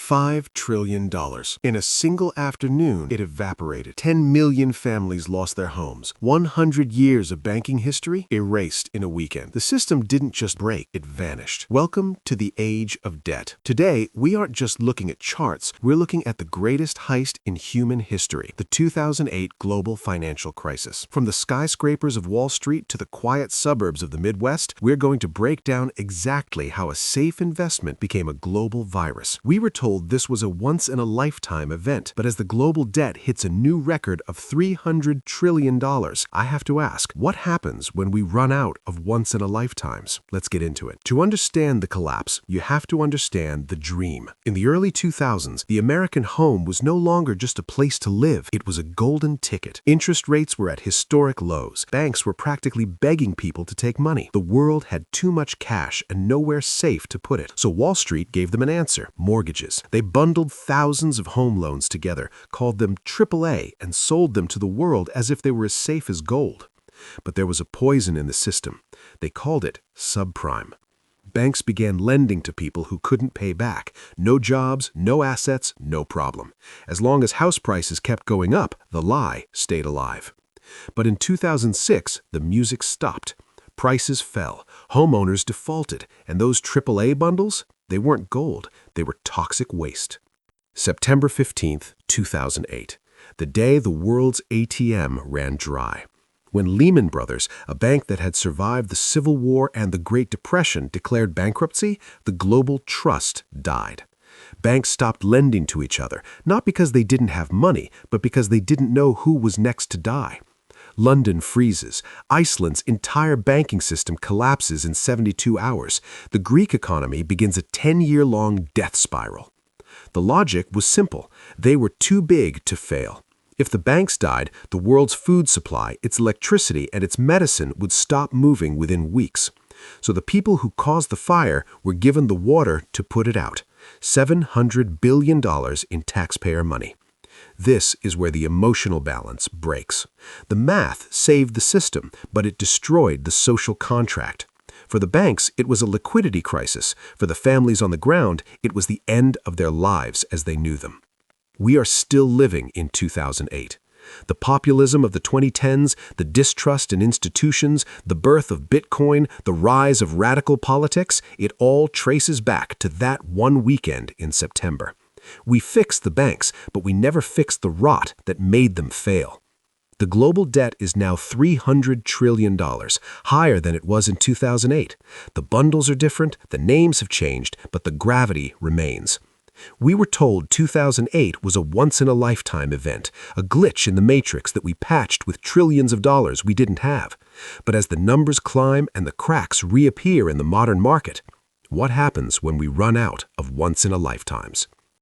$5 trillion. In a single afternoon, it evaporated. 10 million families lost their homes. 100 years of banking history erased in a weekend. The system didn't just break, it vanished. Welcome to the age of debt. Today, we aren't just looking at charts, we're looking at the greatest heist in human history, the 2008 global financial crisis. From the skyscrapers of Wall Street to the quiet suburbs of the Midwest, we're going to break down exactly how a safe investment became a global virus. We were told this was a once-in-a-lifetime event, but as the global debt hits a new record of $300 trillion, I have to ask, what happens when we run out of once-in-a-lifetimes? Let's get into it. To understand the collapse, you have to understand the dream. In the early 2000s, the American home was no longer just a place to live. It was a golden ticket. Interest rates were at historic lows. Banks were practically begging people to take money. The world had too much cash and nowhere safe to put it. So Wall Street gave them an answer: mortgages. They bundled thousands of home loans together, called them AAA, and sold them to the world as if they were as safe as gold. But there was a poison in the system. They called it subprime. Banks began lending to people who couldn't pay back. No jobs, no assets, no problem. As long as house prices kept going up, the lie stayed alive. But in 2006, the music stopped. Prices fell, homeowners defaulted, and those AAA bundles, they weren't gold, they were toxic waste. September 15th, 2008, the day the world's ATM ran dry. When Lehman Brothers, a bank that had survived the Civil War and the Great Depression, declared bankruptcy, the global trust died. Banks stopped lending to each other, not because they didn't have money, but because they didn't know who was next to die. London freezes. Iceland's entire banking system collapses in 72 hours. The Greek economy begins a 10-year-long death spiral. The logic was simple. They were too big to fail. If the banks died, the world's food supply, its electricity, and its medicine would stop moving within weeks. So the people who caused the fire were given the water to put it out. $700 billion in taxpayer money. This is where the emotional balance breaks. The math saved the system, but it destroyed the social contract. For the banks, it was a liquidity crisis. For the families on the ground, it was the end of their lives as they knew them. We are still living in 2008. The populism of the 2010s, the distrust in institutions, the birth of Bitcoin, the rise of radical politics, it all traces back to that one weekend in September. We fixed the banks, but we never fixed the rot that made them fail. The global debt is now $300 trillion, higher than it was in 2008. The bundles are different, the names have changed, but the gravity remains. We were told 2008 was a once-in-a-lifetime event, a glitch in the matrix that we patched with trillions of dollars we didn't have. But as the numbers climb and the cracks reappear in the modern market, what happens when we run out of once-in-a-lifetimes?